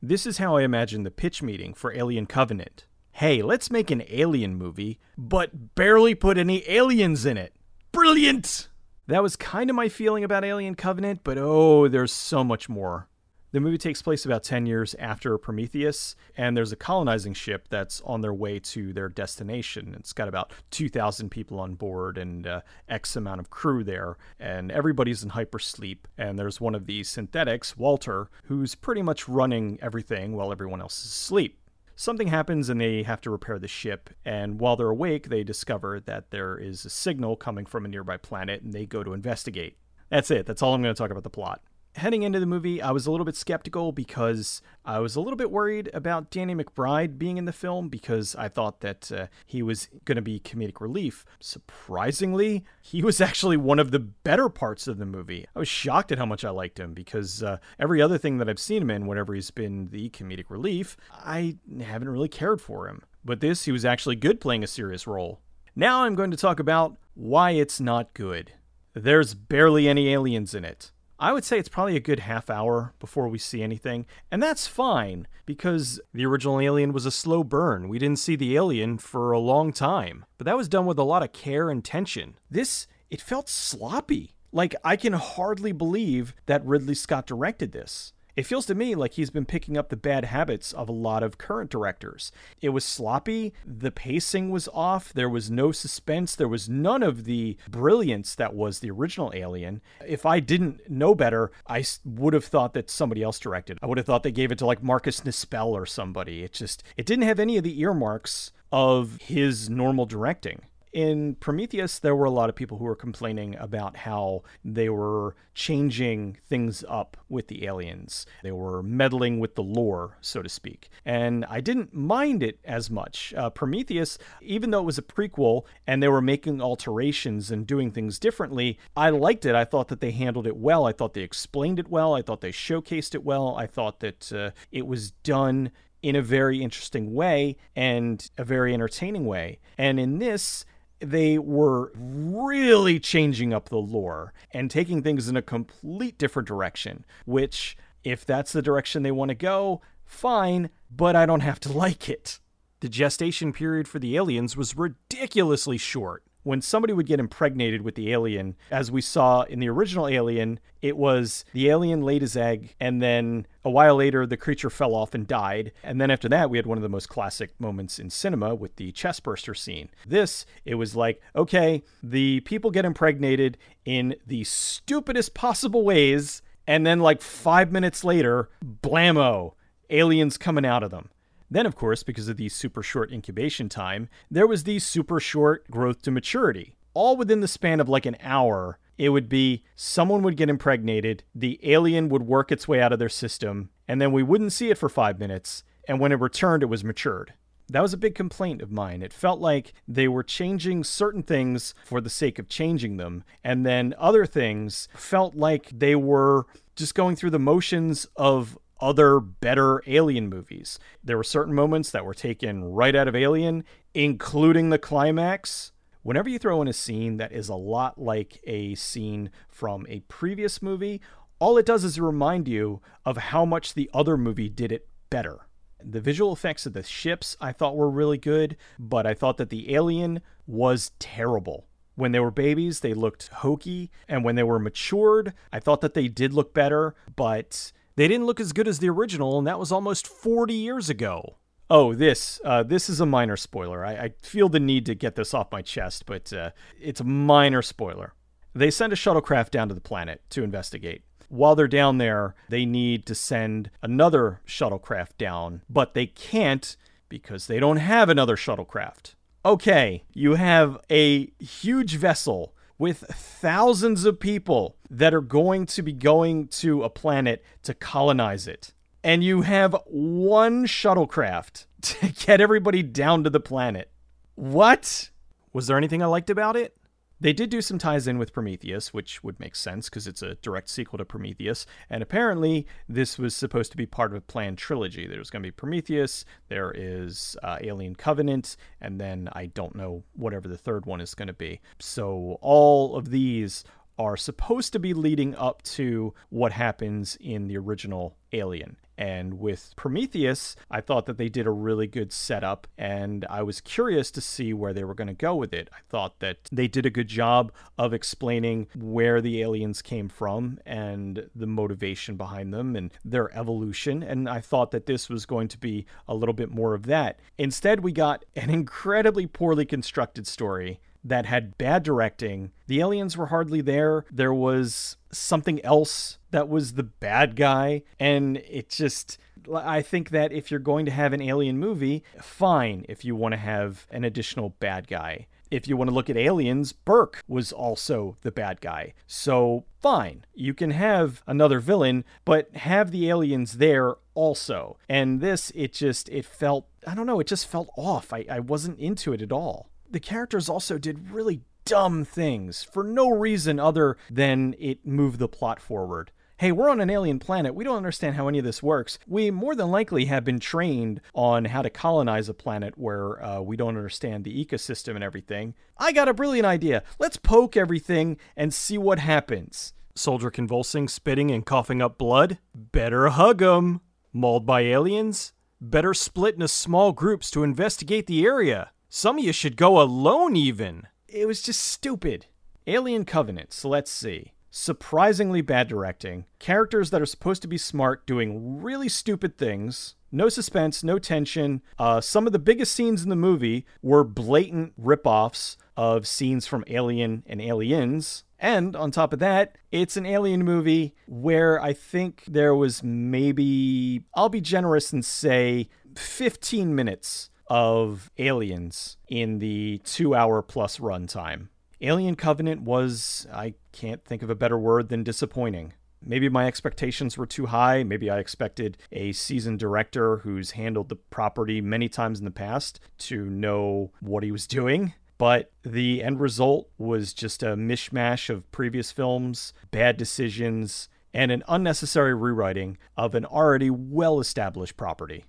This is how I imagine the pitch meeting for Alien Covenant. Hey, let's make an alien movie, but barely put any aliens in it. Brilliant! That was kind of my feeling about Alien Covenant, but oh, there's so much more. The movie takes place about 10 years after Prometheus, and there's a colonizing ship that's on their way to their destination. It's got about 2,000 people on board and X amount of crew there, and everybody's in hypersleep. And there's one of the synthetics, Walter, who's pretty much running everything while everyone else is asleep. Something happens and they have to repair the ship, and while they're awake, they discover that there is a signal coming from a nearby planet, and they go to investigate. That's it. That's all I'm going to talk about the plot. Heading into the movie, I was a little bit skeptical because I was a little bit worried about Danny McBride being in the film because I thought that he was going to be comedic relief. Surprisingly, he was actually one of the better parts of the movie. I was shocked at how much I liked him because every other thing that I've seen him in, whenever he's been the comedic relief, I haven't really cared for him. But this, he was actually good playing a serious role. Now I'm going to talk about why it's not good. There's barely any aliens in it. I would say it's probably a good half hour before we see anything, and that's fine, because the original Alien was a slow burn. We didn't see the alien for a long time, but that was done with a lot of care and tension. This, it felt sloppy. Like, I can hardly believe that Ridley Scott directed this. It feels to me like he's been picking up the bad habits of a lot of current directors. It was sloppy, the pacing was off, there was no suspense, there was none of the brilliance that was the original Alien. If I didn't know better, I would have thought that somebody else directed. I would have thought they gave it to like Marcus Nispel or somebody. It didn't have any of the earmarks of his normal directing. In Prometheus, there were a lot of people who were complaining about how they were changing things up with the aliens. They were meddling with the lore, so to speak. And I didn't mind it as much. Prometheus, even though it was a prequel and they were making alterations and doing things differently, I liked it. I thought that they handled it well. I thought they explained it well. I thought they showcased it well. I thought that it was done in a very interesting way and a very entertaining way. And in this, they were really changing up the lore and taking things in a complete different direction, which, if that's the direction they want to go, fine, but I don't have to like it. The gestation period for the aliens was ridiculously short. When somebody would get impregnated with the alien, as we saw in the original Alien, it was the alien laid his egg, and then a while later, the creature fell off and died. And then after that, we had one of the most classic moments in cinema with the chestburster scene. This, it was like, okay, the people get impregnated in the stupidest possible ways, and then like 5 minutes later, blammo, aliens coming out of them. Then, of course, because of the super short incubation time, there was the super short growth to maturity. All within the span of like an hour, it would be someone would get impregnated, the alien would work its way out of their system, and then we wouldn't see it for 5 minutes, and when it returned, it was matured. That was a big complaint of mine. It felt like they were changing certain things for the sake of changing them, and then other things felt like they were just going through the motions of other better Alien movies. There were certain moments that were taken right out of Alien, including the climax. Whenever you throw in a scene that is a lot like a scene from a previous movie, all it does is remind you of how much the other movie did it better. The visual effects of the ships I thought were really good, but I thought that the alien was terrible. When they were babies, they looked hokey, and when they were matured, I thought that they did look better, but they didn't look as good as the original, and that was almost 40 years ago. Oh, this is a minor spoiler. I feel the need to get this off my chest, but it's a minor spoiler. They send a shuttlecraft down to the planet to investigate. While they're down there, they need to send another shuttlecraft down, but they can't because they don't have another shuttlecraft. Okay, you have a huge vessel with thousands of people that are going to be going to a planet to colonize it. And you have one shuttlecraft to get everybody down to the planet. What? Was there anything I liked about it? They did do some ties in with Prometheus, which would make sense because it's a direct sequel to Prometheus. And apparently this was supposed to be part of a planned trilogy. There's going to be Prometheus, there is Alien Covenant, and then I don't know whatever the third one is going to be. So all of these are supposed to be leading up to what happens in the original Alien. And with Prometheus, I thought that they did a really good setup, and I was curious to see where they were going to go with it. I thought that they did a good job of explaining where the aliens came from and the motivation behind them and their evolution, and I thought that this was going to be a little bit more of that. Instead, we got an incredibly poorly constructed story that had bad directing. The aliens were hardly there. There was something else that was the bad guy. And it just, I think that if you're going to have an alien movie, fine if you want to have an additional bad guy. If you want to look at Aliens, Burke was also the bad guy. So fine, you can have another villain, but have the aliens there also. And this, it felt, I don't know, it just felt off. I wasn't into it at all. The characters also did really dumb things for no reason other than it moved the plot forward. Hey, we're on an alien planet. We don't understand how any of this works. We more than likely have been trained on how to colonize a planet where we don't understand the ecosystem and everything. I got a brilliant idea. Let's poke everything and see what happens. Soldier convulsing, spitting, and coughing up blood? Better hug 'em. Mauled by aliens? Better split into small groups to investigate the area. Some of you should go alone even. It was just stupid. Alien Covenant, so let's see. Surprisingly bad directing. Characters that are supposed to be smart doing really stupid things. No suspense, no tension. Some of the biggest scenes in the movie were blatant rip-offs of scenes from Alien and Aliens. And on top of that, it's an alien movie where I think there was maybe, I'll be generous and say 15 minutes of aliens in the 2-hour plus runtime. Alien Covenant was, I can't think of a better word than disappointing. Maybe my expectations were too high. Maybe I expected a seasoned director who's handled the property many times in the past to know what he was doing. But the end result was just a mishmash of previous films, bad decisions, and an unnecessary rewriting of an already well-established property.